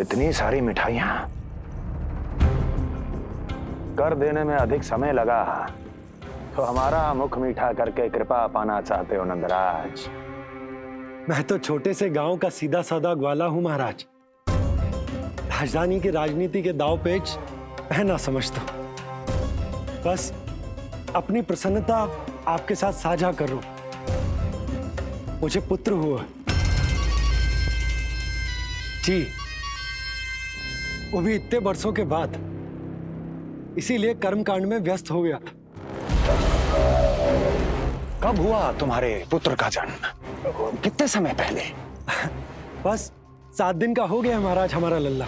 इतनी सारी मिठाइयां कर देने में अधिक समय लगा तो हमारा मुख मीठा करके कृपा पाना चाहते हो नंदराज? मैं तो छोटे से गांव का सीधा साधा ग्वाला हूं महाराज। राजधानी की राजनीति के दाव पेच मैं ना समझता। बस अपनी प्रसन्नता आपके साथ साझा कर रहा हूं। मुझे पुत्र हुआ जी, वो भी इतने वर्षों के बाद। इसीलिए कर्मकांड में व्यस्त हो गया। कब हुआ तुम्हारे पुत्र का जन्म? कितने समय पहले? बस 7 दिन का हो गया महाराज हमारा लल्ला।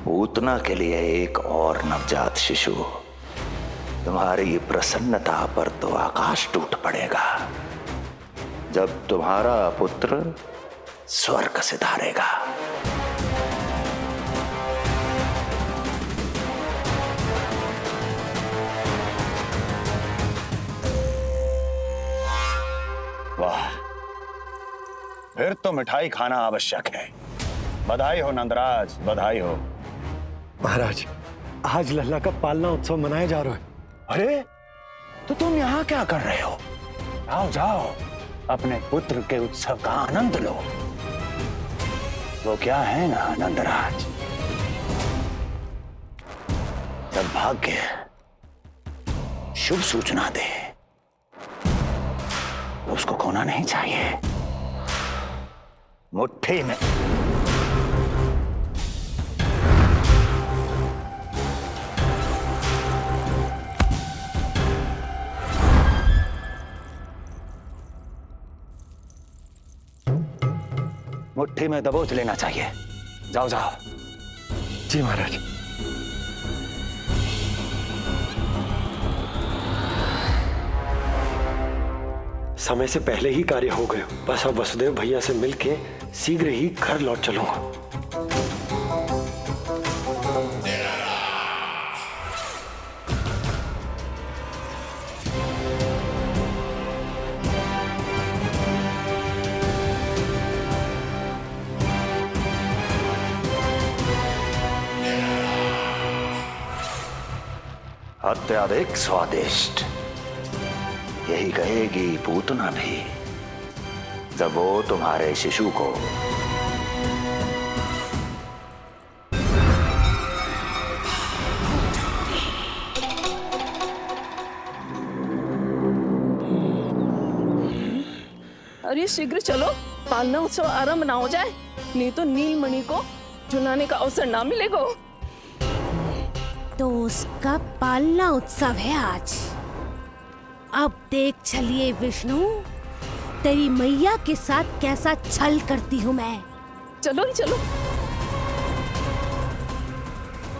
पूतना के लिए एक और नवजात शिशु, तुम्हारी प्रसन्नता पर तो आकाश टूट पड़ेगा जब तुम्हारा पुत्र स्वर्ग सिधारेगा। वाह, फिर तो मिठाई खाना आवश्यक है। बधाई हो नंदराज, बधाई हो। महाराज, आज लल्ला का पालना उत्सव मनाया जा रहा है। अरे, तो तुम यहाँ क्या कर रहे हो? जाओ जाओ, अपने पुत्र के उत्सव का आनंद लो। वो क्या है ना नंदराज, जब भाग्य शुभ सूचना दे तो उसको खोना नहीं चाहिए। मुट्ठी में मुट्ठी में दबोच लेना चाहिए। जाओ जाओ। जी महाराज। समय से पहले ही कार्य हो गए। बस अब वसुदेव भैया से मिलके शीघ्र ही घर लौट चलूंगा। अत्यधिक स्वादिष्ट, यही कहेगी पूतना भी जब वो तुम्हारे शिशु को अरे शीघ्र चलो, पालना उत्सव आरंभ ना हो जाए, नहीं तो नीलमणि को झुलाने का अवसर ना मिलेगा। तो उसका पालना उत्सव है आज। अब देख चलिए विष्णु, तेरी मैया के साथ कैसा छल करती हूँ मैं। चलो चलो।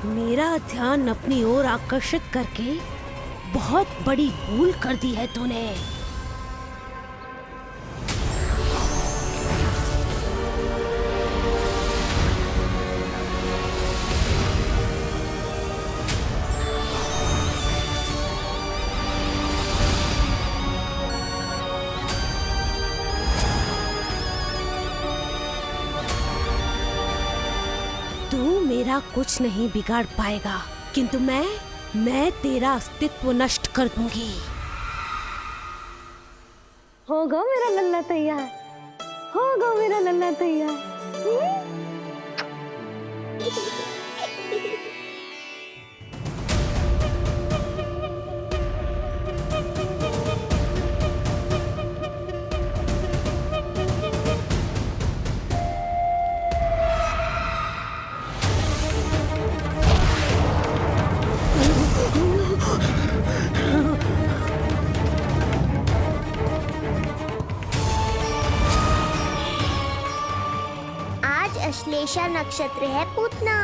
मेरा ध्यान अपनी ओर आकर्षित करके बहुत बड़ी भूल कर दी है तूने। तू मेरा कुछ नहीं बिगाड़ पाएगा, किंतु मैं तेरा अस्तित्व नष्ट कर दूंगी। होगा मेरा लल्ला तैयार, होगा मेरा लल्ला तैयार। अश्लेषा नक्षत्र है पूतना,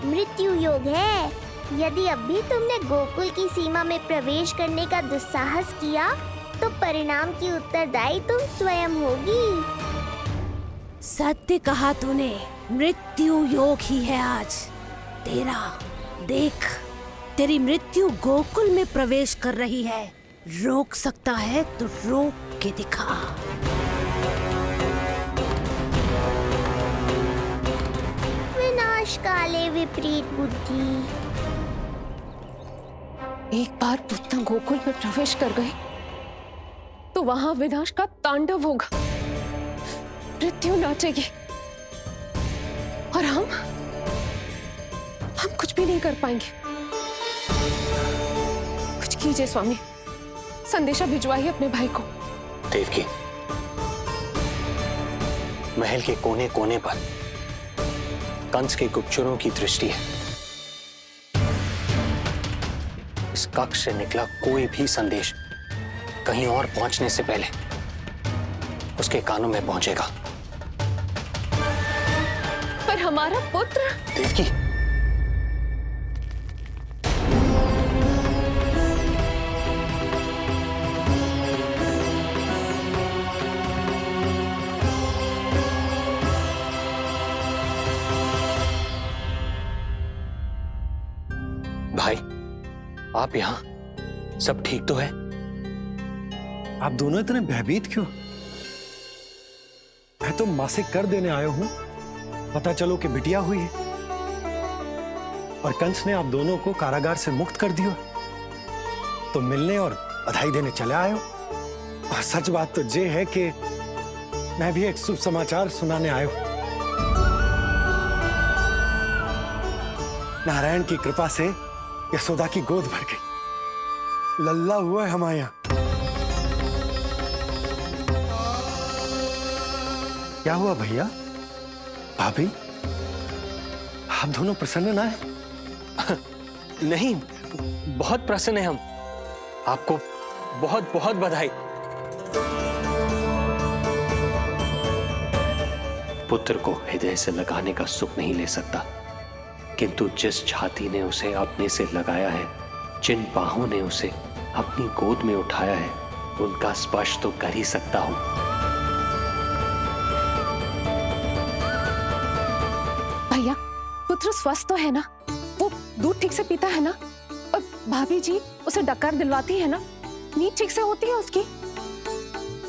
मृत्यु योग है। यदि अब भी तुमने गोकुल की सीमा में प्रवेश करने का दुस्साहस किया तो परिणाम की उत्तरदायी तुम स्वयं होगी। सत्य कहा तूने, मृत्यु योग ही है आज तेरा। देख, तेरी मृत्यु गोकुल में प्रवेश कर रही है। रोक सकता है तो रोक के दिखा। विपरीत बुद्धि। एक बार पुतना गोकुल में प्रवेश कर गए तो वहां विनाश का तांडव होगा, मृत्यु नाचेगी और हम कुछ भी नहीं कर पाएंगे। कुछ कीजिए स्वामी, संदेशा भिजवाइए अपने भाई को। देवकी, महल के कोने कोने पर कंस के गुप्तचरों की दृष्टि है। इस कक्ष से निकला कोई भी संदेश कहीं और पहुंचने से पहले उसके कानों में पहुंचेगा। पर हमारा पुत्र। देवकी, भाई, आप यहां सब ठीक तो है? आप दोनों इतने भयभीत क्यों? मैं तो मासिक कर देने आया हूं, पता चलो कि बिटिया हुई है और कंस ने आप दोनों को कारागार से मुक्त कर दिया, तो मिलने और बधाई देने चले आए हो। और सच बात तो ये है कि मैं भी एक शुभ समाचार सुनाने आया हूं। नारायण की कृपा से यशोदा की गोद भर गई, लल्ला हुआ है हमारे यहां। क्या हुआ भैया, भाभी, आप दोनों प्रसन्न ना है? नहीं, बहुत प्रसन्न है हम। आपको बहुत बहुत बधाई। पुत्र को हृदय से लगाने का सुख नहीं ले सकता, किंतु जिस छाती ने उसे अपने से लगाया है, जिन बाहों ने उसे अपनी गोद में उठाया है, उनका स्पर्श तो कर ही सकता हूं। भैया, पुत्र स्वस्थ तो है ना? वो दूध ठीक से पीता है ना? और भाभी जी उसे डकार दिलवाती है ना? नींद ठीक से होती है उसकी?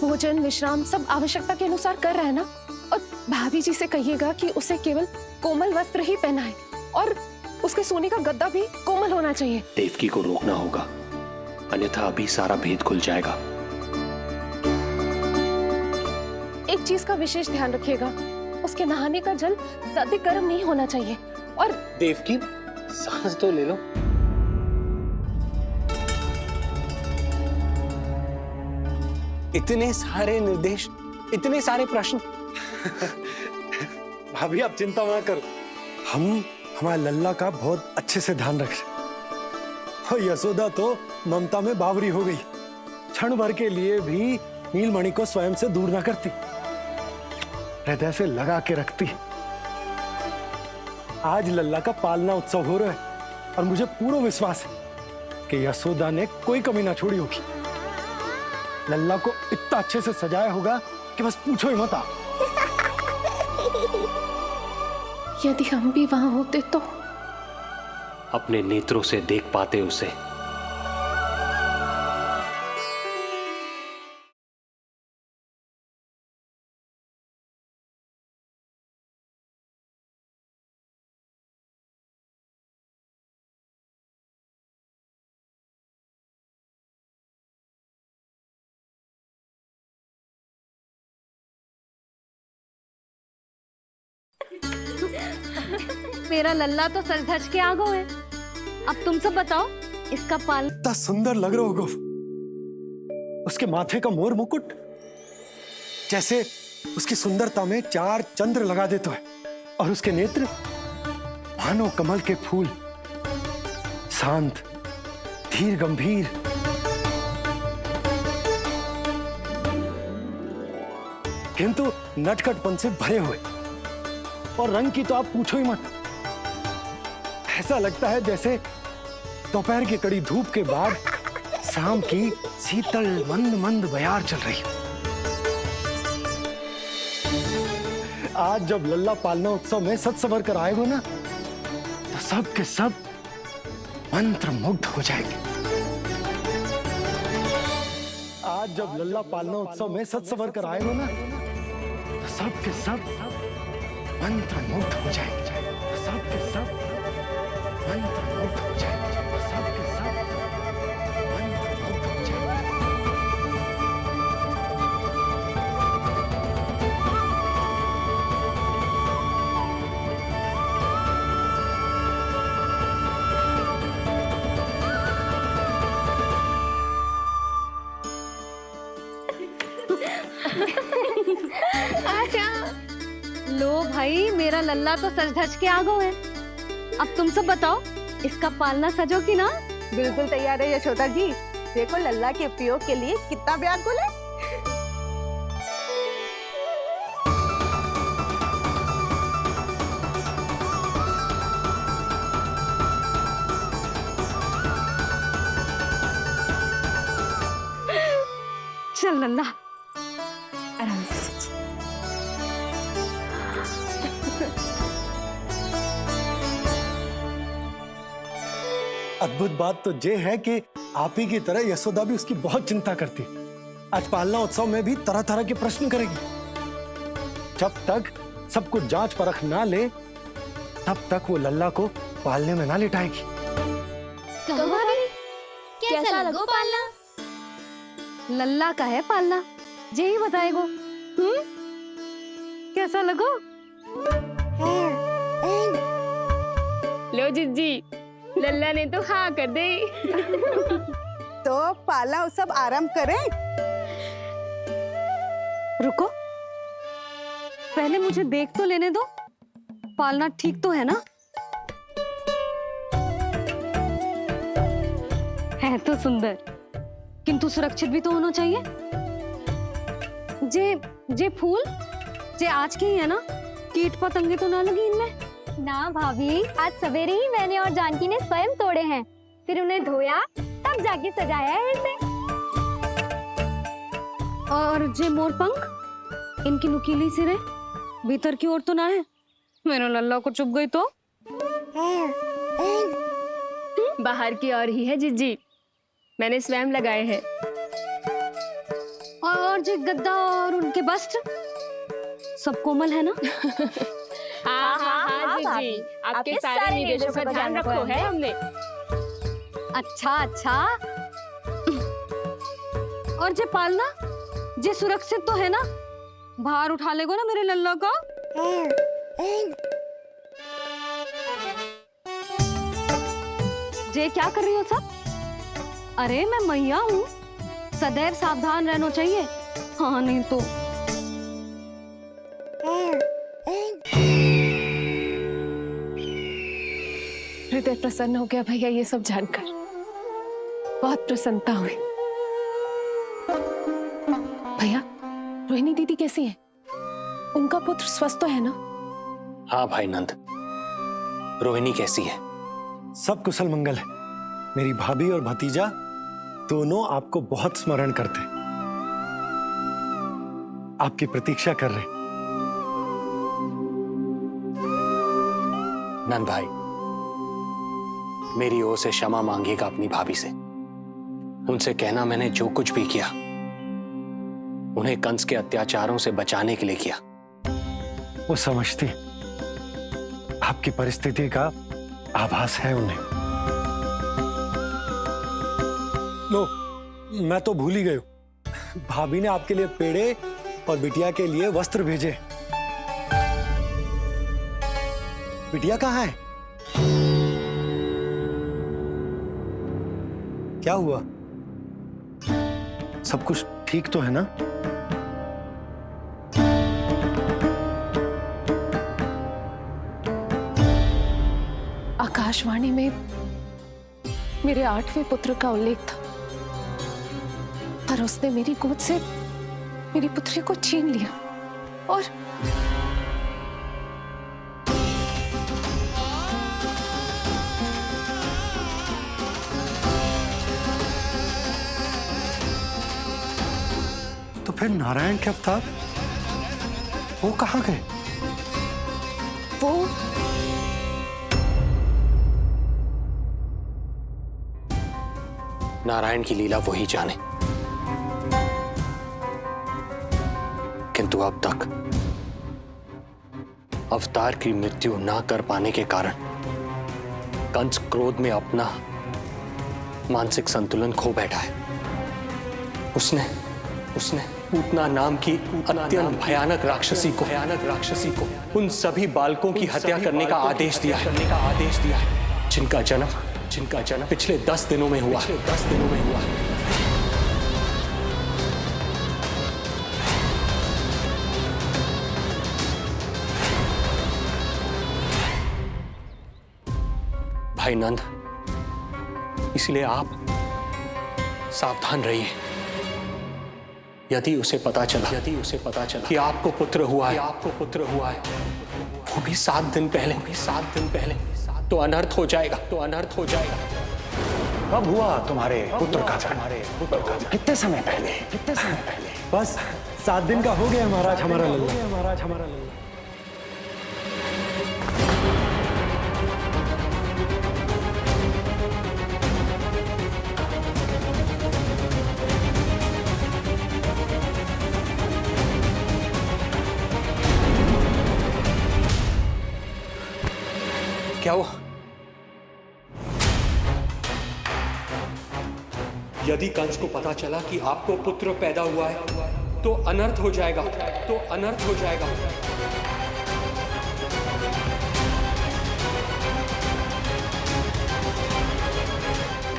भोजन विश्राम सब आवश्यकता के अनुसार कर रहा है ना? और भाभी जी से कहिएगा कि उसे केवल कोमल वस्त्र ही पहनाए और उसके सोने का गद्दा भी कोमल होना चाहिए। देवकी को रोकना होगा, अन्यथा अभी सारा भेद खुल जाएगा। एक चीज का विशेष ध्यान रखिएगा, उसके नहाने का जल ज्यादा गर्म नहीं होना चाहिए। और देवकी, सांस तो ले लो। इतने सारे निर्देश, इतने सारे प्रश्न। भाभी आप चिंता ना करो, हम हमारे लल्ला का बहुत अच्छे से ध्यान रख रहे। और यशोदा तो ममता में बावरी हो गई, क्षण भर के लिए भी नीलमणि को स्वयं से दूर ना करती, हृदय से लगा के रखती। आज लल्ला का पालना उत्सव हो रहा है और मुझे पूरा विश्वास है कि यशोदा ने कोई कमी ना छोड़ी होगी। लल्ला को इतना अच्छे से सजाया होगा कि बस पूछो ही मत। यदि हम भी वहां होते तो अपने नेत्रों से देख पाते उसे। मेरा लल्ला तो सज धज के आ गए है। अब तुम सब बताओ, इसका पाल इतना सुंदर लग रहा होगा उसके माथे का मोर मुकुट, जैसे उसकी सुंदरता में 4 चंद्र लगा देते हैं। और उसके नेत्र मानो कमल के फूल, शांत, धीर गंभीर। किंतु नटखटपन से भरे हुए। और रंग की तो आप पूछो ही मत, ऐसा लगता है जैसे दोपहर की कड़ी धूप के बाद शाम की शीतल मंद मंद बयार चल रही है। आज जब लल्ला पालना उत्सव में सज संवर कर आए हो ना, तो सब के सब मंत्र मुग्ध हो जाएंगे। आज जब लल्ला पालना उत्सव में सज संवर कर आए हो ना, तो सब के सब मंत्र मुग्ध हो जाएंगे। सब के सब मंत्रमुग्ध हो जाएंगे, सब के सब मंत्रमुग्ध हो जाएंगे। लो भाई, मेरा लल्ला तो सज धज के आ गो है। अब तुम सब बताओ, इसका पालना सजो कि ना? बिल्कुल तैयार है यशोदा जी। देखो लल्ला के उपयोग के लिए कितना व्याकुल है। चल लल्ला, आराम से सज। अद्भुत बात तो ये है कि आप ही की तरह यशोदा भी उसकी बहुत चिंता करती है। आज पालना उत्सव में भी तरह तरह के प्रश्न करेगी। जब तक सब कुछ जांच परख ना ले, तब तक वो लल्ला को पालने में ना लिटाएगी। कहो भाभी, कैसा लगो पालना? लल्ला का है पालना, जे ही बताएगो। कैसा लगो? लो जिज्जी, लल्ला ने तो हाँ कर दे। तो पालना उत्सव आरंभ करें। रुको, पहले मुझे देख तो लेने दो, पालना ठीक तो है ना? है तो सुंदर, किंतु सुरक्षित भी तो होना चाहिए। जे फूल जे आज के ही है ना, कीट पतंगे तो ना लगी इनमें? ना भाभी, आज सवेरे ही मैंने और जानकी ने स्वयं तोड़े हैं, फिर उन्हें धोया, तब जाके सजाया है इसे। और जे मोर पंख, इनकी नुकीली सिरे भीतर की ओर तो ना है? मेरा लल्ला को चुभ गई तो? बाहर की ओर ही है जिज्जी, मैंने स्वयं लगाए हैं। और जे गद्दा और उनके वस्त्र सब कोमल है ना? हाँ हाँ हाँ जिज्जी, आपके सारे निर्देशों का ध्यान रखो है हमने। अच्छा अच्छा। और जे पालना, जे सुरक्षित तो है ना? बाहर उठा लेगो ना मेरे लल्ला को? जे क्या कर रही हो सब? अरे मैं मैया हूँ, सदैव सावधान रहना चाहिए। हाँ नहीं तो। हृदय प्रसन्न हो गया भैया ये सब जानकर, बहुत प्रसन्नता हुई। भैया, रोहिणी दीदी कैसी है? उनका पुत्र स्वस्थ तो है ना? हाँ भाई नंद, रोहिणी कैसी है? सब कुशल मंगल है। मेरी भाभी और भतीजा दोनों आपको बहुत स्मरण करते हैं, आपकी प्रतीक्षा कर रहे हैं। नंद भाई, मेरी ओर से क्षमा मांगिएगा अपनी भाभी से। उनसे कहना मैंने जो कुछ भी किया, उन्हें कंस के अत्याचारों से बचाने के लिए किया। वो समझती हैं। आपकी परिस्थिति का आभास है उन्हें। लो, मैं तो भूल ही गई हूं। भाभी ने आपके लिए पेड़े और बिटिया के लिए वस्त्र भेजे। बिटिया कहाँ है? क्या हुआ? सब कुछ ठीक तो है ना? आकाशवाणी में मेरे 8वें पुत्र का उल्लेख था, पर उसने मेरी गोद से मेरी पुत्री को छीन लिया। और तो फिर नारायण के अवतार वो कहाँ गए? वो नारायण की लीला वही जाने, किंतु अब तक अवतार की मृत्यु ना कर पाने के कारण कंस क्रोध में अपना मानसिक संतुलन खो बैठा है। उसने पूतना नाम की अत्यंत भयानक राक्षसी को उन सभी बालकों की हत्या करने का आदेश दिया है जिनका जन्म पिछले 10 दिनों में हुआ। भाई नंद, इसलिए आप सावधान रहिए। यदि उसे पता चला कि आपको पुत्र हुआ है, वो भी 7 दिन पहले, तो अनर्थ हो जाएगा। कब हुआ तुम्हारे पुत्र का जन्म? कितने समय पहले? बस 7 दिन का हो गया महाराज हमारा लल्ला। क्या हुआ? यदि कंस को पता चला कि आपको पुत्र पैदा हुआ है तो अनर्थ हो जाएगा।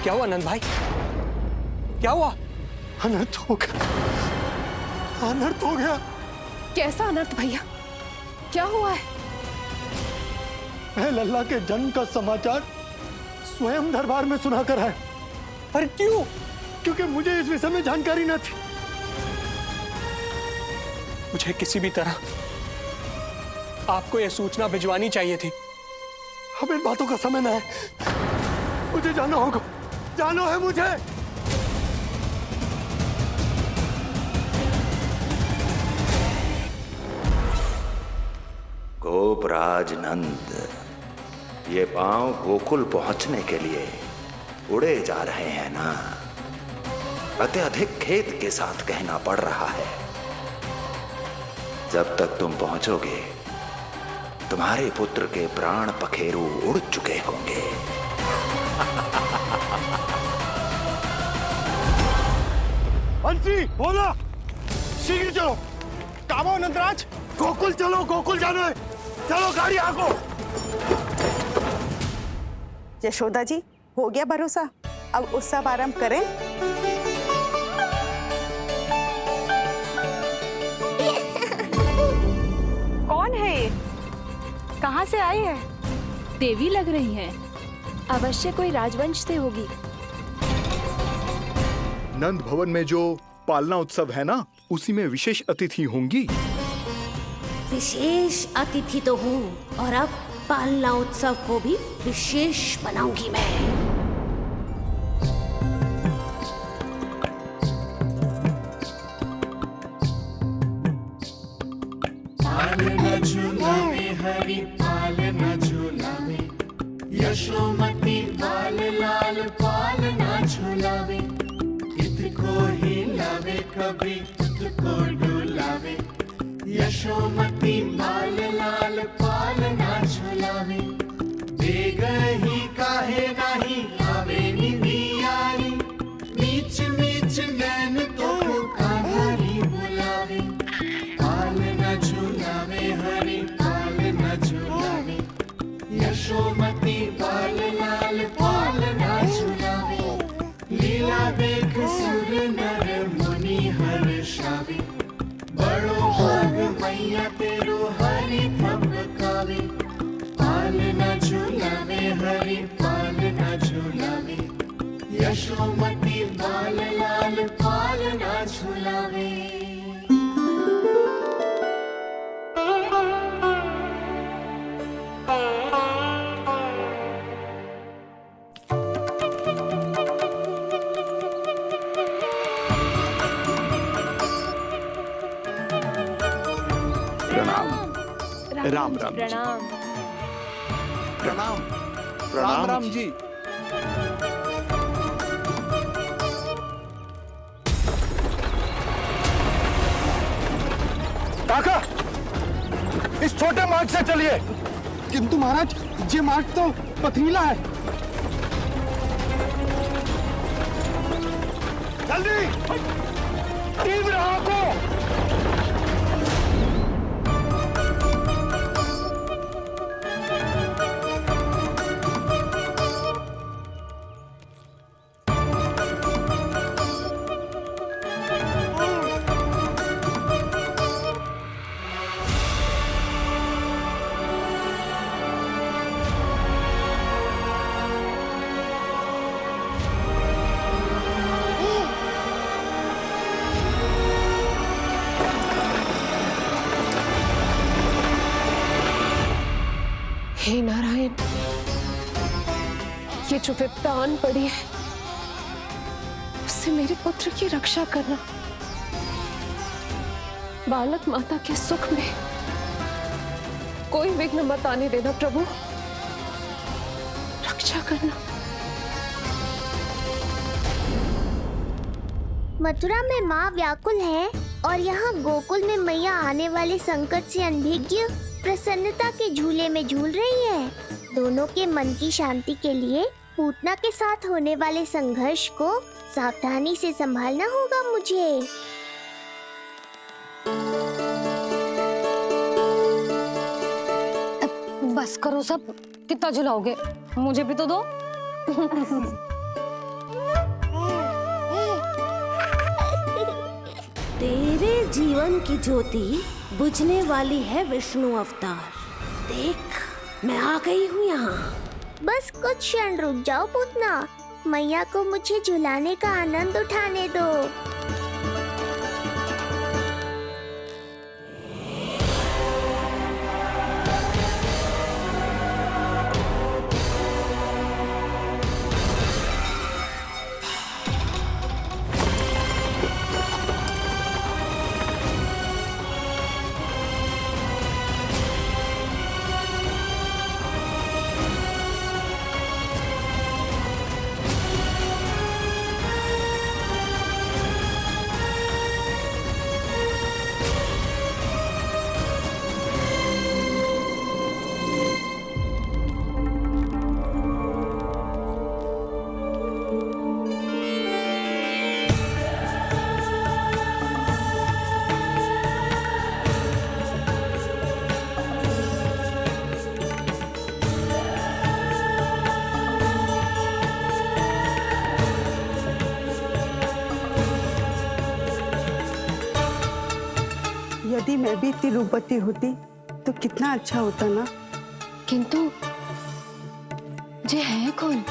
क्या हुआ नंद भाई? क्या हुआ? अनर्थ हो गया। कैसा अनर्थ भैया? क्या हुआ है? मैं लल्ला के जन्म का समाचार स्वयं दरबार में सुनाकर आया। पर क्यों? क्योंकि मुझे इस विषय में जानकारी न थी। मुझे किसी भी तरह आपको यह सूचना भिजवानी चाहिए थी। अब इन बातों का समय न है, मुझे जाना होगा। जानो है मुझे। गोपराज नंद, ये पांव गोकुल पहुंचने के लिए उड़े जा रहे हैं ना? अत्यधिक खेद के साथ कहना पड़ रहा है। जब तक तुम पहुंचोगे तुम्हारे पुत्र के प्राण पखेरु उड़ चुके होंगे। बंसी बोला, शीघ्र चलो। काबो नंदराज, गोकुल चलो, गोकुल जानो है। चलो गाड़ी आगो। यशोदा जी, हो गया भरोसा, अब उत्सव आरंभ करें। कौन है ये? कहाँ से आई है? देवी लग रही है। अवश्य कोई राजवंश से होगी। नंद भवन में जो पालना उत्सव है ना, उसी में विशेष अतिथि होंगी। विशेष अतिथि तो हूँ, और अब पालना उत्सव को भी विशेष बनाऊंगी मैं। पालना झूलावे हरि पालना झूलावे, यशोमती बाल लाल पालना झूलावे। इत को हिलावे कभी उत को डुलावे, यशोमती बाल लाल पालना झूलावे। बेगही काहे नाही आवे निधियारी, नीच नीच नैन तो कान्हारी बुलावे। पालना झूलावे हरि पालना झूलावे, यशोमती बाल लाल पालना झूलावे। लीला देख सुर नर मुनि हर्षावे, बड़ो भाग मैया तेरो हरि थपकावे। पालना झूलावे हरि पालना झूलावे, यशोमती बाल लाल पालना झूलावे। राम राम प्रणाम। प्रणाम राम राम जी। काका, इस छोटे मार्ग से चलिए। किंतु महाराज, ये मार्ग तो पथरीला है। जल्दी तीव्र आंखों। हे नारायण, ये जो विपदा आन पड़ी है उससे मेरे पुत्र की रक्षा करना। बालक माता के सुख में कोई विघ्न मत आने देना प्रभु, रक्षा करना। मथुरा में माँ व्याकुल है और यहाँ गोकुल में मैया आने वाले संकट से अनभिज्ञ प्रसन्नता के झूले में झूल रही है। दोनों के मन की शांति के लिए पूतना के साथ होने वाले संघर्ष को सावधानी से संभालना होगा मुझे। बस करो सब, कितना झुलाओगे, मुझे भी तो दो। तेरे जीवन की ज्योति बुझने वाली है विष्णु अवतार। देख, मैं आ गई हूँ यहाँ। बस कुछ क्षण रुक जाओ पूतना, मैया को मुझे झुलाने का आनंद उठाने दो। यदि मैं भी इतनी रूपवती होती तो कितना अच्छा होता ना। किंतु जे है कौन?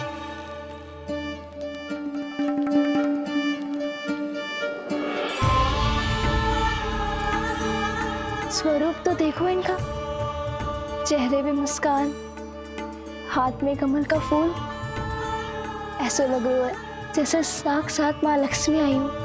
स्वरूप तो देखो इनका, चेहरे पे मुस्कान, हाथ में कमल का फूल। ऐसा लग रहा है जैसे साक्षात माँ लक्ष्मी आई हूँ।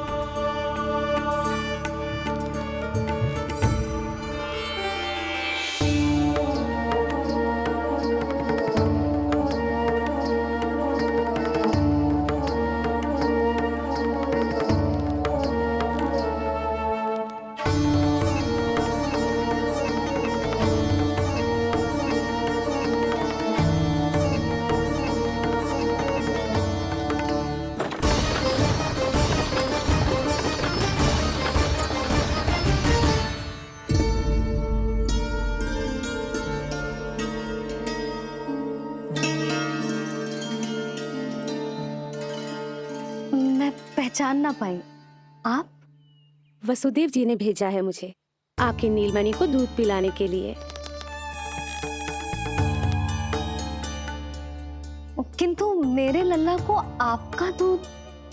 पहचान ना पाई। आप? वसुदेव जी ने भेजा है मुझे आपके नीलमणि को दूध पिलाने के लिए। किंतु मेरे लल्ला को आपका दूध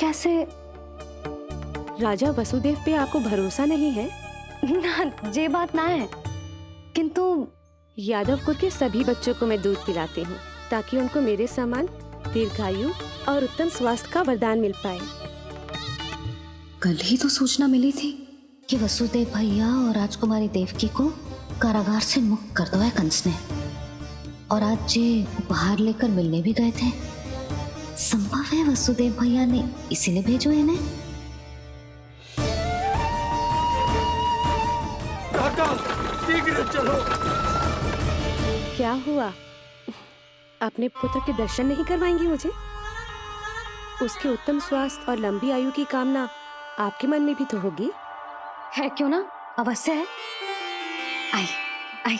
कैसे? राजा वसुदेव पे आपको भरोसा नहीं है? ना, ये बात ना है, किंतु यादव कुल के सभी बच्चों को मैं दूध पिलाती हूँ ताकि उनको मेरे समान दीर्घायु और उत्तम स्वास्थ्य का वरदान मिल पाए। कल ही तो सूचना मिली थी कि वसुदेव भैया और राजकुमारी देवकी को कारागार से मुक्त कर दो है कंस ने, और आज ये उपहार लेकर मिलने भी गए थे। संभव है वसुदेव भैया ने इसीलिए भेजो इन्हें। शीघ्र चलो। क्या हुआ? अपने पुत्र के दर्शन नहीं करवाएंगी मुझे? उसके उत्तम स्वास्थ्य और लंबी आयु की कामना आपके मन में भी तो होगी। है क्यों ना, अवश्य है। आई आई।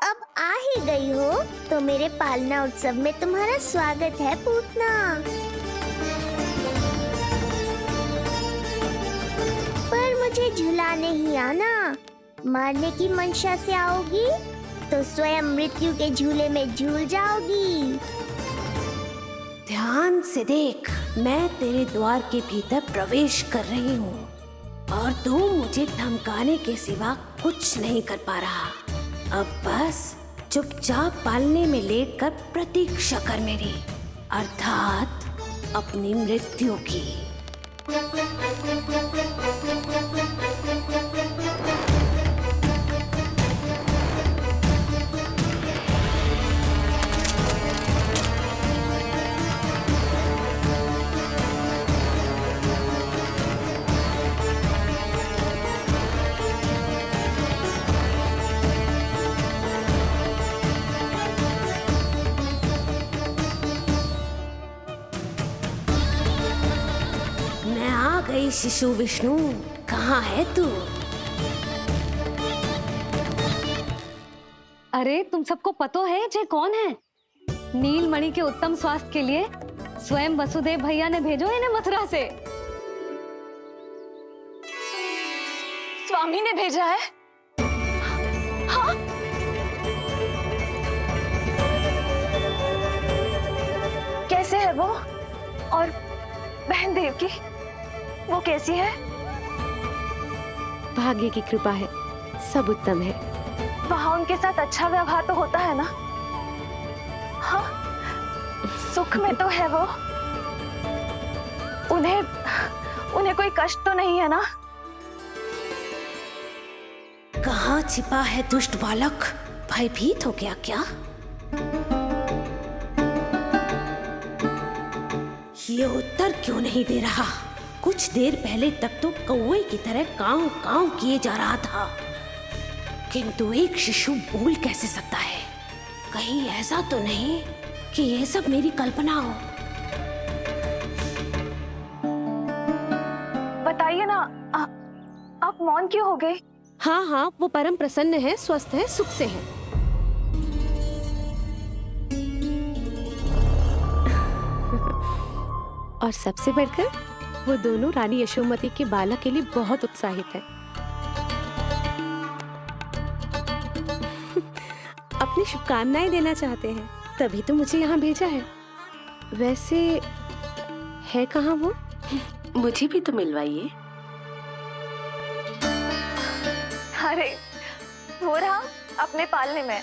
अब आ ही गई हो तो मेरे पालना उत्सव में तुम्हारा स्वागत है पूतना। पर मुझे झुलाने ही आना, मारने की मंशा से आओगी तो स्वयं मृत्यु के झूले में झूल जाओगी। ध्यान से देख, मैं तेरे द्वार के भीतर प्रवेश कर रही हूँ और तू मुझे धमकाने के सिवा कुछ नहीं कर पा रहा। अब बस चुपचाप पालने में लेटकर प्रतीक्षा कर मेरी, अर्थात अपनी मृत्यु की। गई शिशु विष्णु, कहाँ है तू? अरे तुम सबको पता है जे कौन है? नीलमणि के उत्तम स्वास्थ्य के लिए स्वयं वसुदेव भैया ने भेजो इन्हें मथुरा से। स्वामी ने भेजा है? हाँ? कैसे है वो? और बहन देवकी, वो कैसी है? भाग्य की कृपा है, सब उत्तम है। वहाँ उनके साथ अच्छा व्यवहार तो होता है ना? हाँ, सुख में तो है वो। उन्हें कोई कष्ट तो नहीं है ना? कहाँ छिपा है दुष्ट बालक? भयभीत हो गया क्या? ये उत्तर क्यों नहीं दे रहा? कुछ देर पहले तक तो कौवे की तरह कांव कांव किए जा रहा था, किंतु एक शिशु बोल कैसे सकता है? कहीं ऐसा तो नहीं कि ये सब मेरी कल्पना हो? बताइए ना, आप मौन क्यों हो गए? हाँ हाँ, वो परम प्रसन्न है, स्वस्थ है, सुख से है। और सबसे बढ़कर वो दोनों रानी यशोमती के बालक के लिए बहुत उत्साहित है। अपनी शुभकामनाएं देना चाहते हैं, तभी तो मुझे यहाँ भेजा है। वैसे है कहाँ वो? मुझे भी तो मिलवाइए। अरे वो रहा अपने पालने में।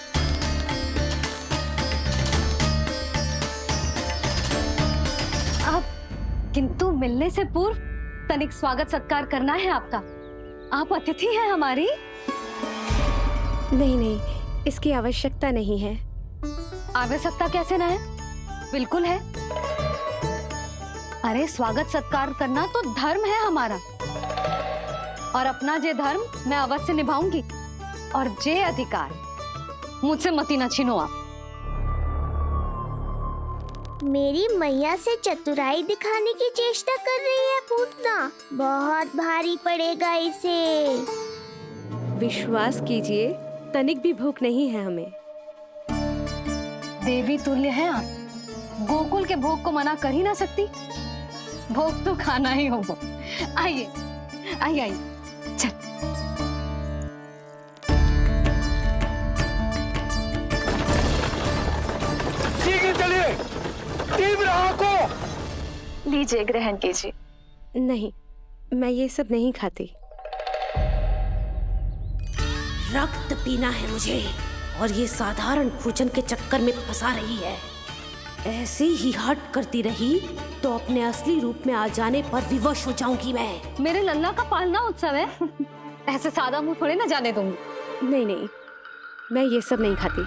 किंतु मिलने से पूर्व तनिक स्वागत सत्कार करना है आपका। आप अतिथि हैं हमारी। नहीं नहीं, इसकी आवश्यकता नहीं है। आवश्यकता कैसे ना है? बिल्कुल है। अरे स्वागत सत्कार करना तो धर्म है हमारा, और अपना जे धर्म मैं अवश्य निभाऊंगी, और जे अधिकार मुझसे मती न छीनो आप। मेरी मैया से चतुराई दिखाने की चेष्टा कर रही है पूतना। बहुत भारी पड़ेगा इसे। विश्वास कीजिए, तनिक भी भूख नहीं है हमें। देवी तुल्य है आप, गोकुल के भोग को मना कर ही ना सकती। भोग तो खाना ही होगा। आइए आइए आइए, चल। चलिए, तीव्र आंखों। लीजिए, ग्रहण कीजिए। नहीं, मैं ये सब नहीं खाती। रक्त पीना है मुझे, और ये साधारण भोजन के चक्कर में फंसा रही है। ऐसे ही हट करती रही तो अपने असली रूप में आ जाने पर विवश हो जाऊंगी मैं। मेरे लल्ला का पालना उत्सव है, ऐसे सादा मुंह थोड़े ना जाने दूंगी। नहीं नहीं, मैं ये सब नहीं खाती।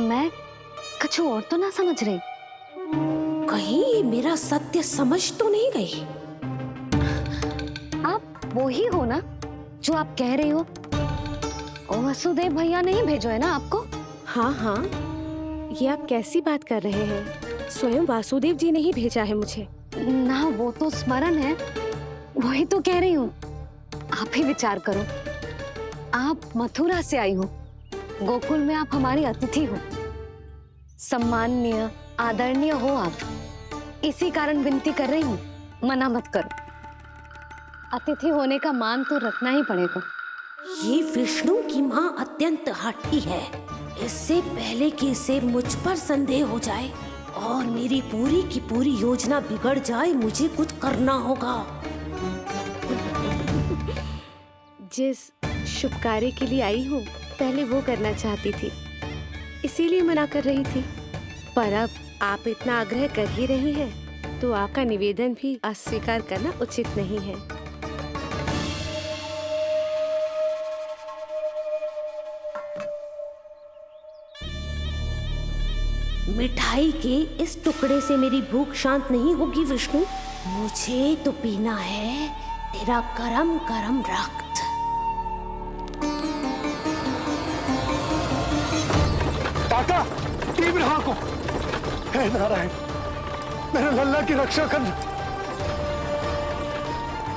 मैं कुछ और तो ना समझ रही। कहीं ये मेरा सत्य समझ तो नहीं गई? आप वो ही हो ना जो आप कह रही हो वसुदेव भैया नहीं भेजो है ना आपको? हाँ हाँ, ये आप कैसी बात कर रहे हैं? स्वयं वासुदेव जी ने ही भेजा है मुझे। ना वो तो स्मरण है, वही तो कह रही हूँ। आप ही विचार करो, आप मथुरा से आई हो, गोकुल में आप हमारी अतिथि हो, सम्माननीय आदरणीय हो आप। इसी कारण विनती कर रही हूँ, मना मत करो। अतिथि होने का मान तो रखना ही पड़ेगा। ये विष्णु की माँ अत्यंत हठी है। इससे पहले कि इसे मुझ पर संदेह हो जाए और मेरी पूरी की पूरी योजना बिगड़ जाए, मुझे कुछ करना होगा। जिस शुभ कार्य के लिए आई हूँ, पहले वो करना चाहती थी, इसीलिए मना कर रही थी। पर अब आप इतना आग्रह कर ही रही हैं, तो आपका निवेदन भी अस्वीकार करना उचित नहीं है। मिठाई के इस टुकड़े से मेरी भूख शांत नहीं होगी विष्णु। मुझे तो पीना है तेरा गरम गरम रक्त। काका, तीव्र हाँ को। हे नारायण, मेरे लल्ला की रक्षा कर।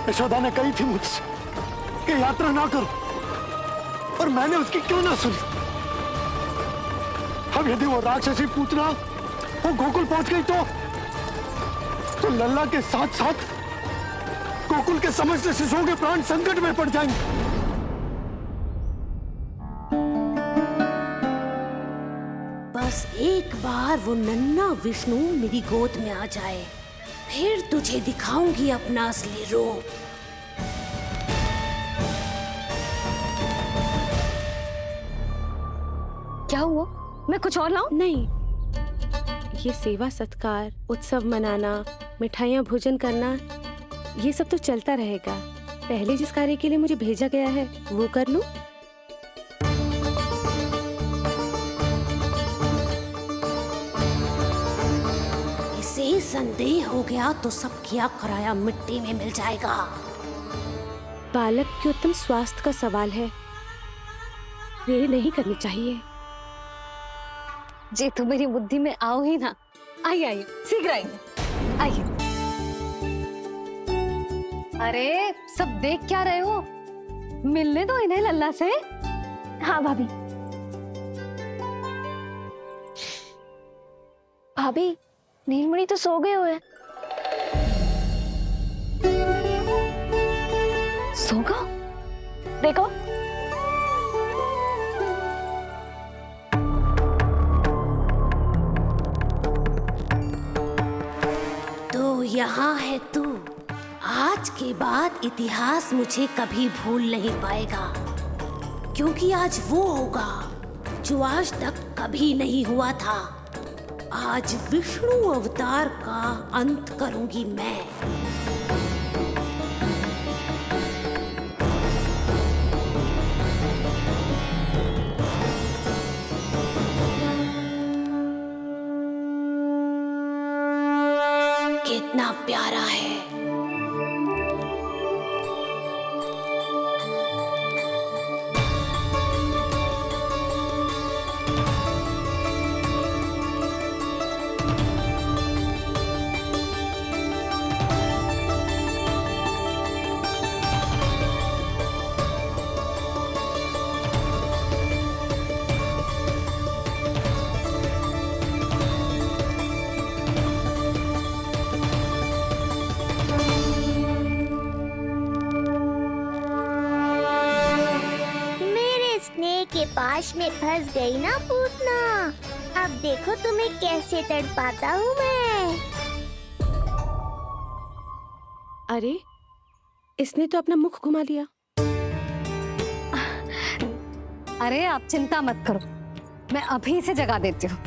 यशोदा ने कही थी मुझसे कि यात्रा ना करो, और मैंने उसकी क्यों ना सुनी। अब यदि वो राक्षसी पूतना वो गोकुल पहुंच गई तो लल्ला के साथ साथ गोकुल के समस्त शिशुओं के प्राण संकट में पड़ जाएंगे। बस एक बार वो नन्हा विष्णु मेरी गोद में आ जाए, फिर तुझे दिखाऊंगी अपना असली रूप। क्या हुआ? मैं कुछ और लाऊं? नहीं, ये सेवा सत्कार, उत्सव मनाना, मिठाइयाँ भोजन करना, ये सब तो चलता रहेगा। पहले जिस कार्य के लिए मुझे भेजा गया है वो कर लूं। इसे संदेह हो गया तो सब किया कराया मिट्टी में मिल जाएगा। बालक के उत्तम स्वास्थ्य का सवाल है, देरी नहीं करनी चाहिए। जी तो मेरी बुद्धि में आओ ही ना। आइए आइए, शीघ्र आइए, आइए। अरे सब देख क्या रहे हो? मिलने दो इन्हें लल्ला से। हाँ भाभी। भाभी, नीलमणि तो सो गए हुए। सो गया? देखो। तो यहाँ है तू। आज के बाद इतिहास मुझे कभी भूल नहीं पाएगा, क्योंकि आज वो होगा जो आज तक कभी नहीं हुआ था। आज विष्णु अवतार का अंत करूंगी मैं। कितना प्यारा है। के पास में फंस गई ना पूतना। अब देखो तुम्हें कैसे तड़पाता हूँ मैं। अरे, इसने तो अपना मुख घुमा लिया। अरे आप चिंता मत करो, मैं अभी इसे जगा देती हूँ।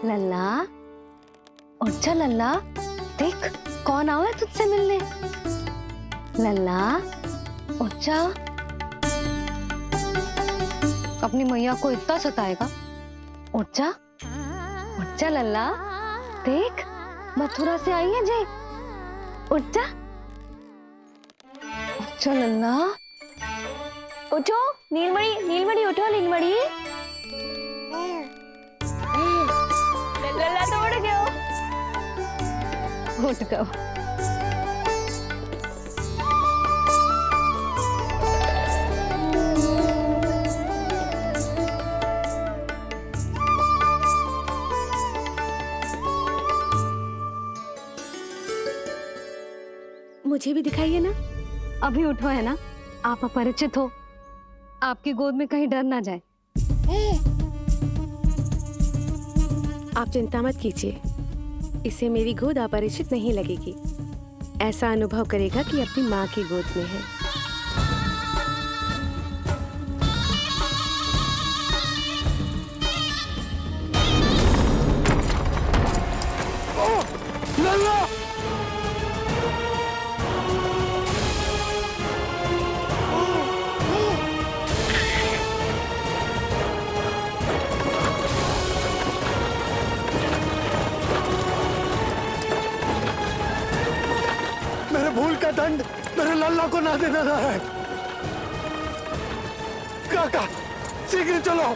लल्ला, उठ जा लल्ला, देख कौन आवा है तुझसे मिलने। लल्ला, उठ जा। अपनी मैया को इतना सताएगा? उठ जा लल्ला, देख मथुरा से आई है जय। उठ जा लल्ला, उठो नीलमणि, नीलमणि उठो नीलमणि। लल्ला तो उठ गयो। उठ गयो। मुझे भी दिखाइए ना। अभी उठो है ना, आप अपरिचित हो, आपकी गोद में कहीं डर ना जाए। आप चिंता मत कीजिए, इसे मेरी गोद अपरिचित नहीं लगेगी। ऐसा अनुभव करेगा कि अपनी माँ की गोद में है। मेरे भूल का दंड मेरे लल्ला को ना देना है। काका शीघ्र चलो।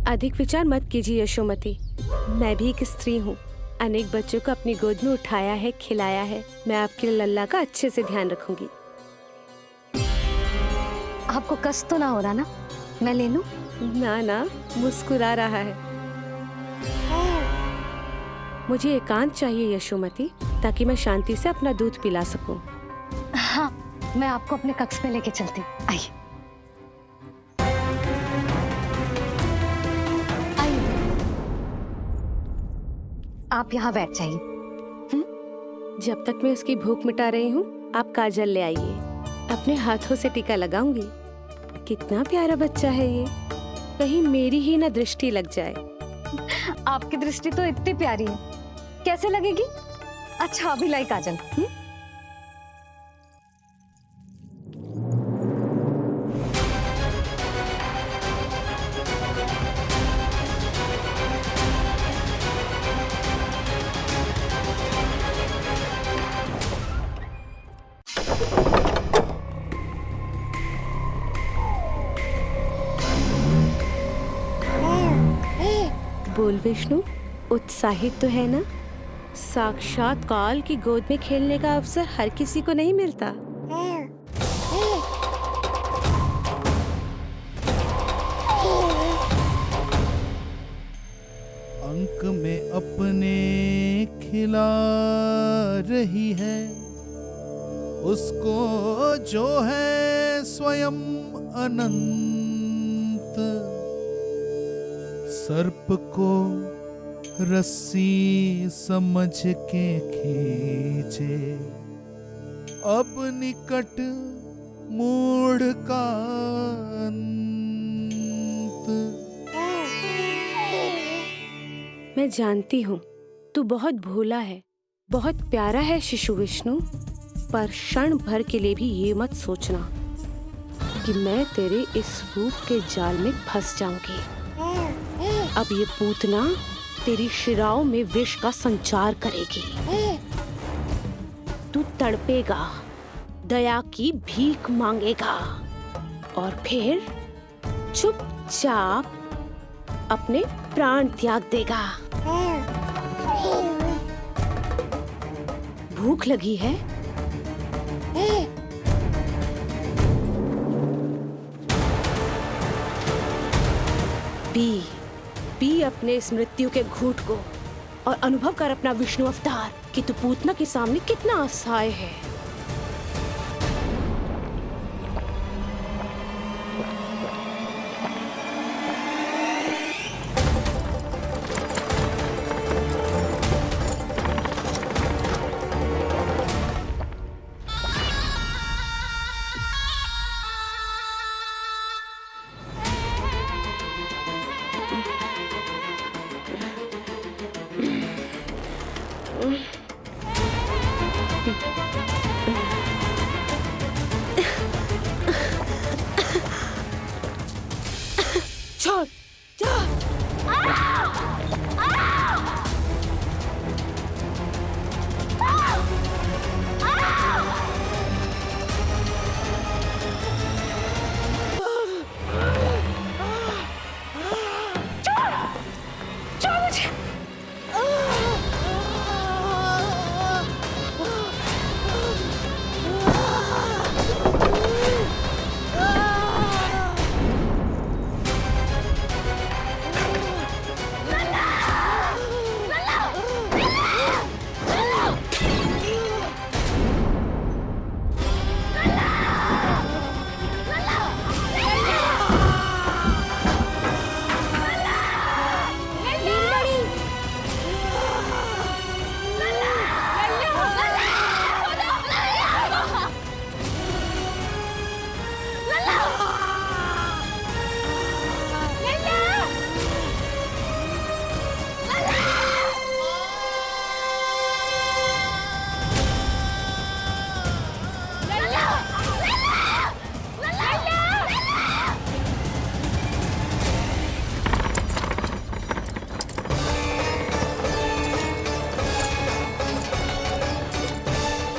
अधिक विचार मत कीजिए यशोमती, मैं भी एक स्त्री हूँ। अनेक बच्चों को अपनी गोद में उठाया है, खिलाया है। मैं आपके लल्ला का अच्छे से ध्यान रखूंगी। आपको कष्ट तो ना हो रहा ना? मैं ले लूं? ना ना, मुस्कुरा रहा है। मुझे एकांत चाहिए यशोमती, ताकि मैं शांति से अपना दूध पिला सकूं। हाँ, मैं आपको अपने कक्ष में लेके चलती हूँ। आइए। आप यहाँ बैठ जाइए। जब तक मैं उसकी भूख मिटा रही हूँ, आप काजल ले आइए। अपने हाथों से टीका लगाऊंगी। कितना प्यारा बच्चा है ये, कहीं मेरी ही ना दृष्टि लग जाए। आपकी दृष्टि तो इतनी प्यारी है, कैसे लगेगी? अच्छा अभी लाई काजल। बोल विष्णु, उत्साहित तो है ना? साक्षात काल की गोद में खेलने का अवसर हर किसी को नहीं मिलता। अंक में अपने खिला रही है, उसको जो है स्वयं अनंत। सर्प को रस्सी समझ के खींचे, अब निकट मूढ़ का अंत। मैं जानती हूँ तू बहुत भोला है, बहुत प्यारा है शिशु विष्णु, पर क्षण भर के लिए भी ये मत सोचना कि मैं तेरे इस रूप के जाल में फंस जाऊंगी। अब ये पूतना तेरी शिराओं में विष का संचार करेगी। तू तड़पेगा, दया की भीख मांगेगा और फिर चुपचाप अपने प्राण त्याग देगा। भूख लगी है? पी अपने इस मृत्यु के घूंट को और अनुभव कर अपना विष्णु अवतार कि तू पूतना के सामने कितना असहाय है।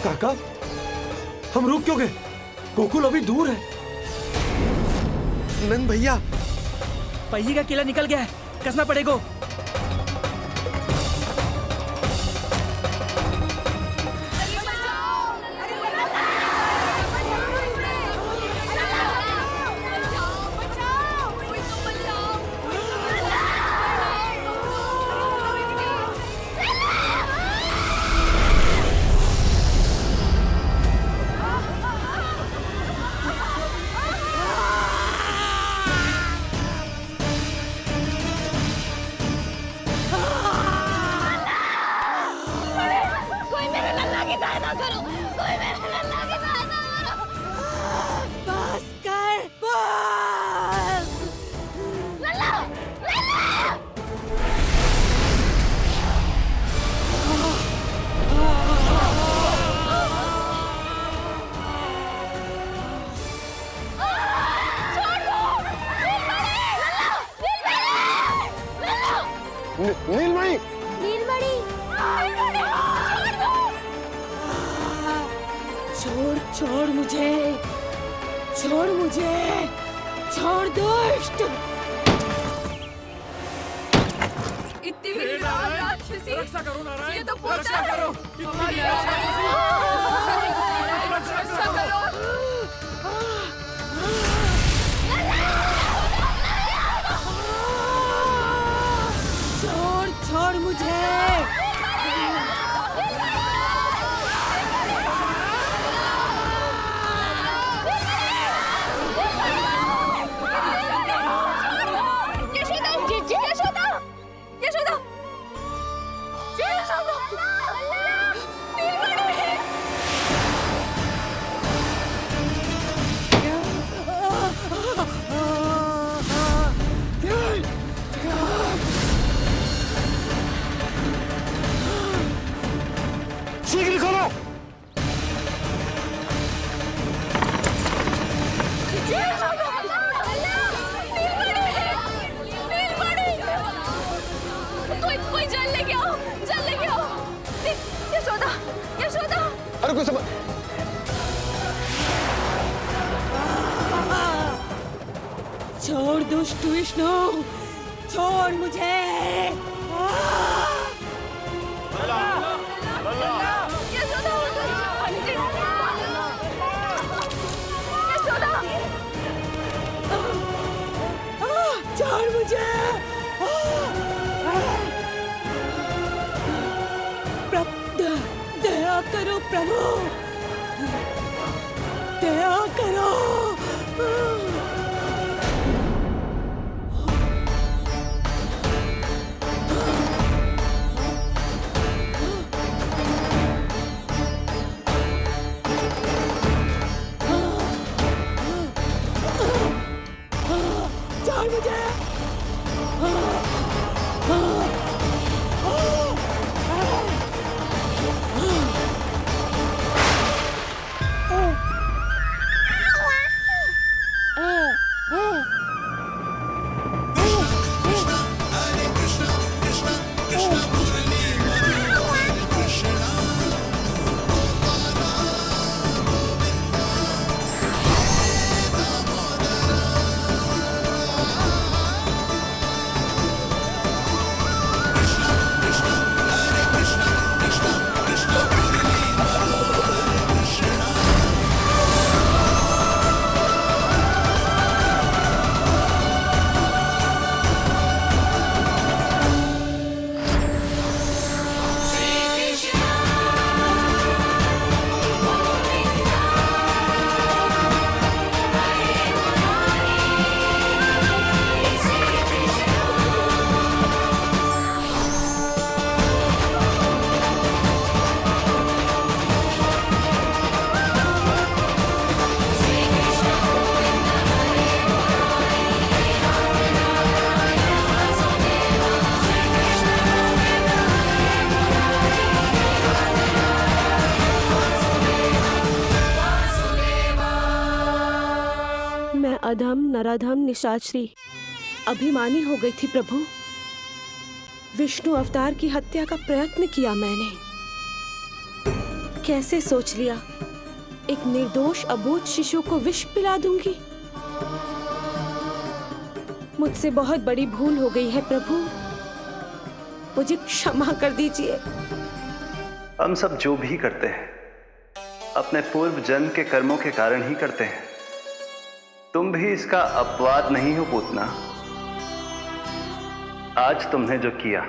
काका, हम रुक क्यों गए? गोकुल अभी दूर है। नंद भैया, पहिए का किला निकल गया है, कसना पड़ेगा। नीलमणि, नीलमणि, छोड़ छोड़ मुझे, छोड़ मुझे, छोड़ दुष्ट। इतनी बड़ी राक्षसी, रक्षा करो नारायण, ये तो रक्षा करो, हमारी रक्षा करो। छोड़ छोड़ मुझे। शीघ्र खोलो। कोई जल लेके आओ, जल लेके आओ। यशोदा, यशोदा। अरे कोई समझ। छोड़ दुष्ट विष्णु, छोड़ मुझे। छोड़ मुझे। दया करो प्रभु, दया करो। छोड़ मुझे। अधम नराधम निशाचरी अभिमानी हो गई थी प्रभु। विष्णु अवतार की हत्या का प्रयत्न किया मैंने, कैसे सोच लिया एक निर्दोष अबोध शिशु को विष पिला दूंगी। मुझसे बहुत बड़ी भूल हो गई है प्रभु, मुझे क्षमा कर दीजिए। हम सब जो भी करते हैं अपने पूर्व जन्म के कर्मों के कारण ही करते हैं। तुम भी इसका अपवाद नहीं हो पूतना। आज तुमने जो किया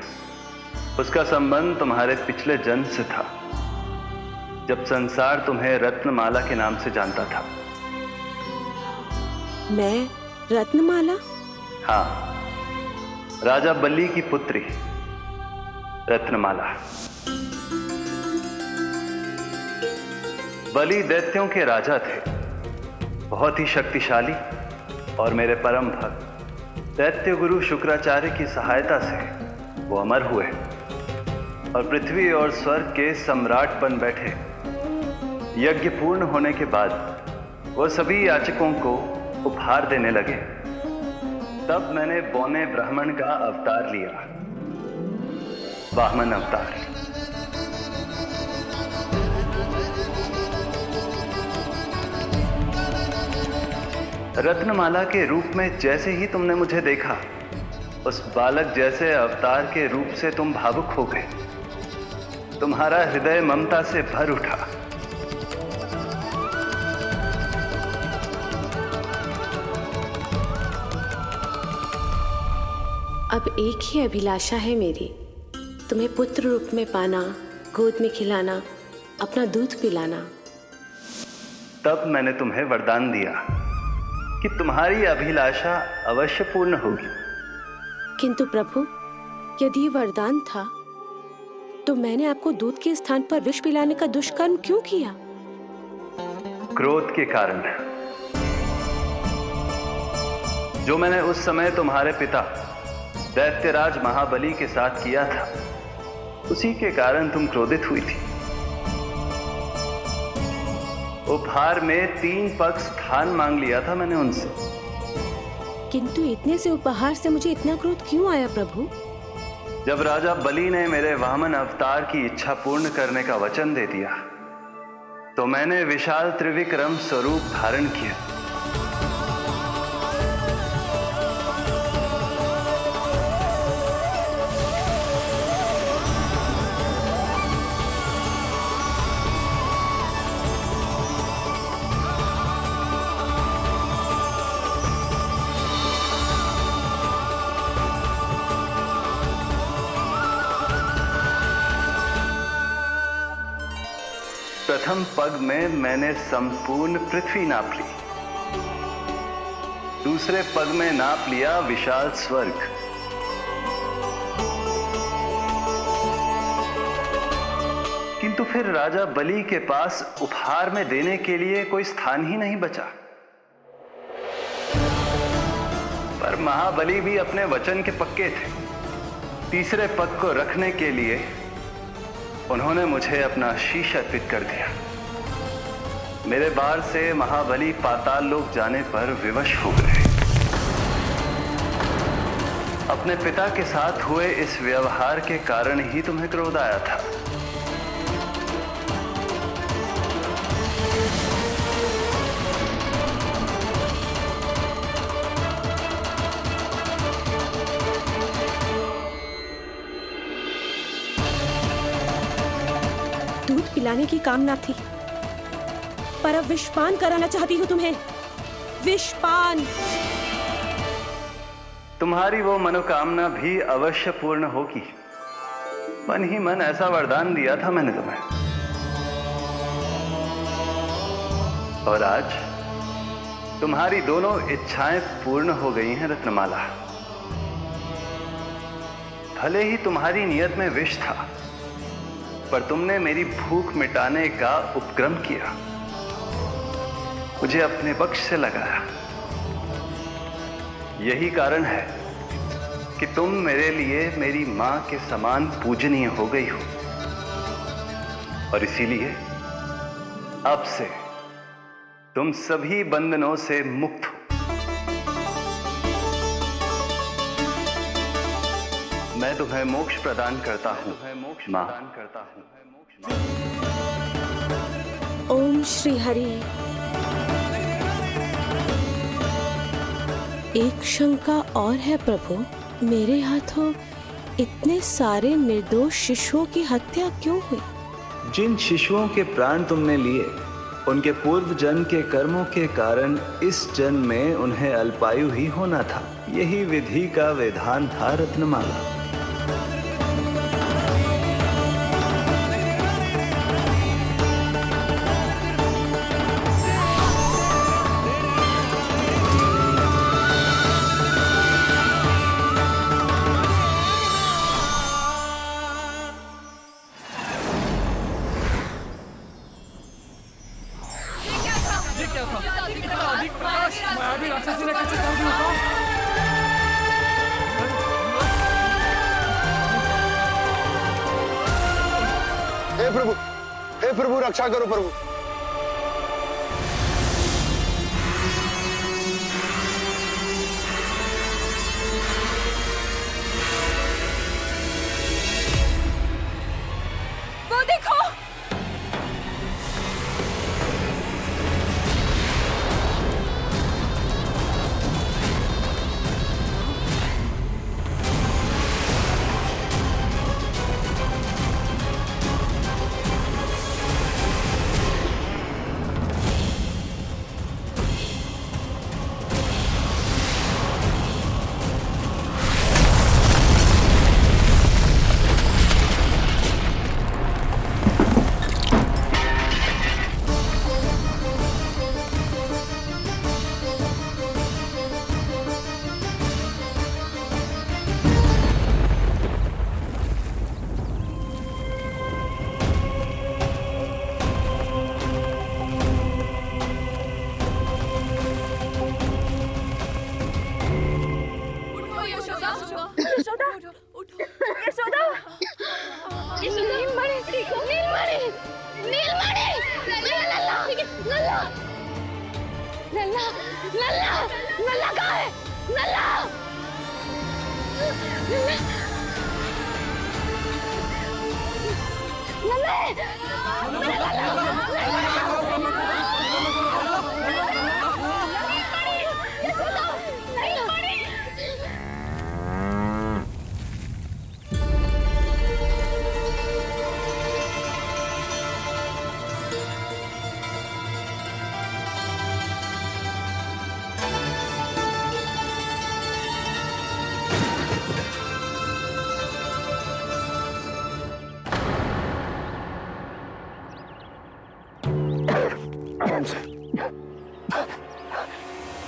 उसका संबंध तुम्हारे पिछले जन्म से था, जब संसार तुम्हें रत्नमाला के नाम से जानता था। मैं रत्नमाला? हाँ, राजा बलि की पुत्री रत्नमाला। बलि दैत्यों के राजा थे, बहुत ही शक्तिशाली, और मेरे परम भक्त दैत्य गुरु शुक्राचार्य की सहायता से वो अमर हुए और पृथ्वी और स्वर्ग के सम्राट बन बैठे। यज्ञ पूर्ण होने के बाद वो सभी याचकों को उपहार देने लगे। तब मैंने बौने ब्राह्मण का अवतार लिया, वामन अवतार। रत्नमाला के रूप में जैसे ही तुमने मुझे देखा, उस बालक जैसे अवतार के रूप से तुम भावुक हो गए। तुम्हारा हृदय ममता से भर उठा। अब एक ही अभिलाषा है मेरी, तुम्हें पुत्र रूप में पाना, गोद में खिलाना, अपना दूध पिलाना। तब मैंने तुम्हें वरदान दिया कि तुम्हारी अभिलाषा अवश्य पूर्ण होगी। किंतु प्रभु, यदि वरदान था तो मैंने आपको दूध के स्थान पर विष पिलाने का दुष्कर्म क्यों किया? क्रोध के कारण, जो मैंने उस समय तुम्हारे पिता दैत्यराज महाबली के साथ किया था, उसी के कारण तुम क्रोधित हुई थी। उपहार में 3 पग स्थान मांग लिया था मैंने उनसे। किंतु इतने से उपहार से मुझे इतना क्रोध क्यों आया प्रभु? जब राजा बलि ने मेरे वामन अवतार की इच्छा पूर्ण करने का वचन दे दिया, तो मैंने विशाल त्रिविक्रम स्वरूप धारण किया। प्रथम पग में मैंने संपूर्ण पृथ्वी नाप ली। दूसरे पग में नाप लिया विशाल स्वर्ग। किंतु फिर राजा बलि के पास उपहार में देने के लिए कोई स्थान ही नहीं बचा। पर महाबली भी अपने वचन के पक्के थे। तीसरे पग को रखने के लिए उन्होंने मुझे अपना शीश अर्पित कर दिया। मेरे बार से महाबली पाताल लोक जाने पर विवश हो गए। अपने पिता के साथ हुए इस व्यवहार के कारण ही तुम्हें क्रोध आया था। दूध पिलाने की कामना थी, पर अब विषपान कराना चाहती हूँ तुम्हें। विषपान। तुम्हारी वो मनोकामना भी अवश्य पूर्ण होगी। मन ही मन ऐसा वरदान दिया था मैंने तुम्हें। और आज तुम्हारी दोनों इच्छाएं पूर्ण हो गई हैं रत्नमाला। भले ही तुम्हारी नियत में विष था, पर तुमने मेरी भूख मिटाने का उपक्रम किया, मुझे अपने पक्ष से लगाया। यही कारण है कि तुम मेरे लिए मेरी मां के समान पूजनीय हो गई हो। और इसीलिए अब से तुम सभी बंधनों से मुक्त हो। मैं तुम्हें मोक्ष प्रदान करता हूं, मां। श्री हरि। एक शंका और है प्रभु, मेरे हाथों इतने सारे निर्दोष शिशुओं की हत्या क्यों हुई? जिन शिशुओं के प्राण तुमने लिए, उनके पूर्व जन्म के कर्मों के कारण इस जन्म में उन्हें अल्पायु ही होना था। यही विधि का विधान था रत्नमाला। हे प्रभु रक्षा करो प्रभु। वो देखो,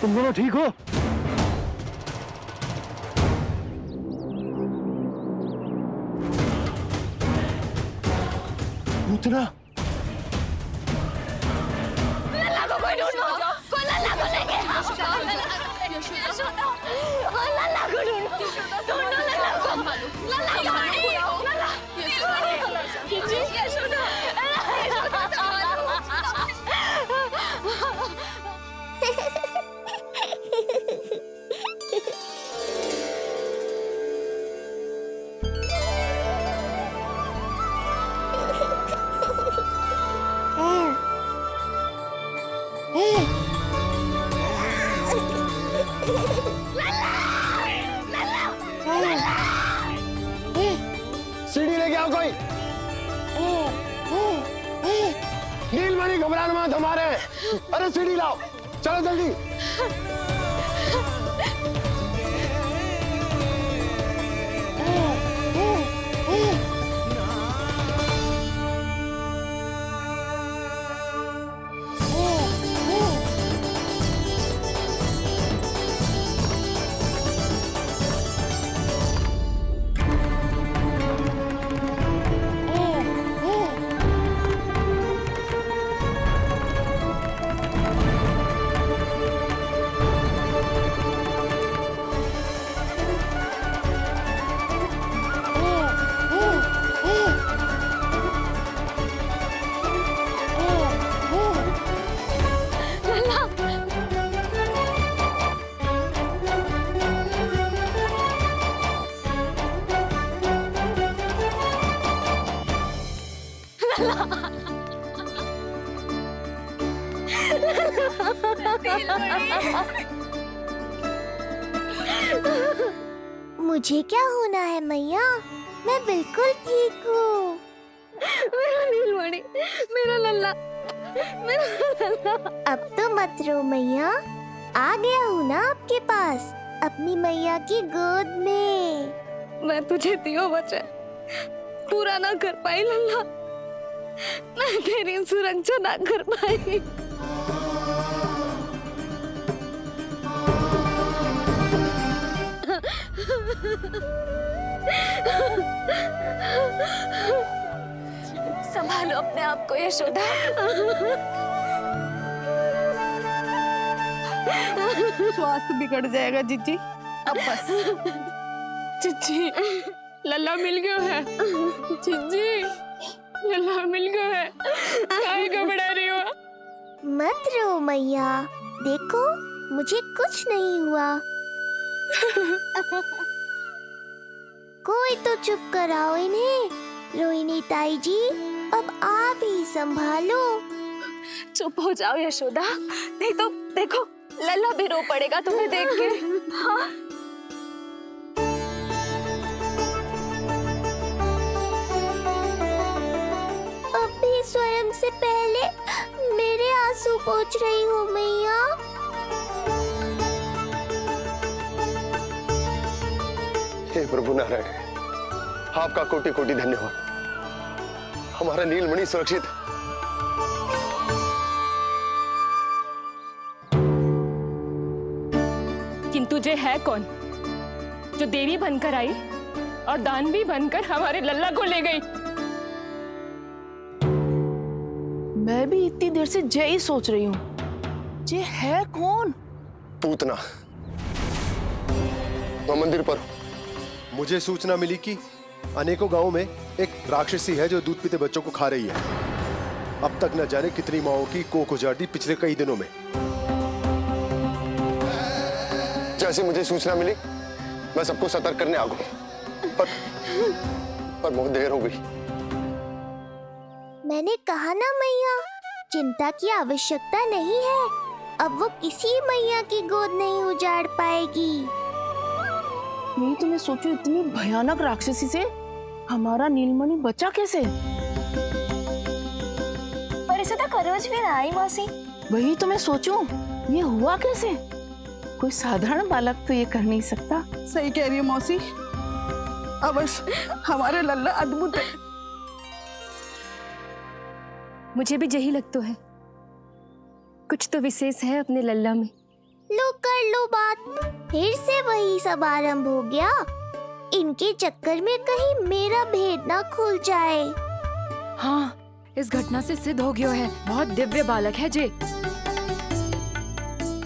तुम दोनों ठीक हो? पूतना लल्ला को कोई ढूंढो, कोई लल्ला को लेके आओ। लल्ला को ढूंढो, ढूंढो लल्ला को। लल्ला कहाँ सीढ़ी लेके आओ कोई। नीलमणि घबराना मत, हमारे। अरे सीढ़ी लाओ, चलो जल्दी। मुझे क्या होना है मैया, मैं बिल्कुल ठीक हूँ। मेरा नीलमणि, मेरा लल्ला, मेरा लल्ला। अब तो मत रो मैया, आ गया हूँ ना आपके पास, अपनी मैया की गोद में। मैं तुझे दियो वचन पूरा ना कर पाई लल्ला, मैं तेरी सुरक्षा ना कर पाई। संभालो अपने आप को यशोदा। स्वास्थ्य बिगड़ जाएगा जीजी, अब बस। चिच्ची, लल्ला मिल गयो है। चिच्ची, लल्ला मिल गयो है। काहे घबरा रही हो? मत रो मैया, देखो मुझे कुछ नहीं हुआ। कोई तो चुप कराओ इन्हें। रोहिणी ताई जी, अब आप ही संभालो। चुप हो जाओ यशोदा, नहीं तो देखो लल्ला भी रो पड़ेगा तुम्हें देख के। हाँ? अब भी स्वयं से पहले मेरे आंसू पोंछ रही हो मैया। हे प्रभु नारायण, आपका कोटि कोटि धन्यवाद। हमारा नीलमणि सुरक्षित। किंतु जे है कौन जो देवी बनकर आई और दानवी बनकर हमारे लल्ला को ले गई? मैं भी इतनी देर से जय ही सोच रही हूँ, जे है कौन? पूतना। तो मंदिर पर मुझे सूचना मिली कि अनेकों गांवों में एक राक्षसी है जो दूध पीते बच्चों को खा रही है। अब तक न जाने कितनी माओं की कोख उजाड़ दी पिछले कई दिनों में। जैसे मुझे सूचना मिली मैं सबको सतर्क करने आ गया, पर बहुत देर हो गई। मैंने कहा ना मैया, चिंता की आवश्यकता नहीं है। अब वो किसी मैया की गोद नहीं उजाड़ पाएगी। नहीं तो मैं सोचू, इतनी भयानक राक्षसी से हमारा नीलमणि बचा कैसे? पर इसे तो खरोच भी ना आई मौसी। वही तो मैं सोचूं, ये हुआ कैसे? कोई साधारण बालक तो ये कर नहीं सकता। सही कह रही है मौसी, अवश्य हमारे लल्ला अद्भुत है। मुझे भी यही लगता है, कुछ तो विशेष है अपने लल्ला में। लो कर लो बात, फिर से वही सब आरंभ हो गया। इनके चक्कर में कहीं मेरा भेद ना खुल जाए। हाँ, इस घटना से सिद्ध हो गया है, बहुत दिव्य बालक है जे।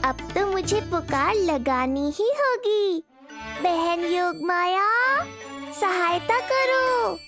अब तो मुझे पुकार लगानी ही होगी। बहन योगमाया, सहायता करो।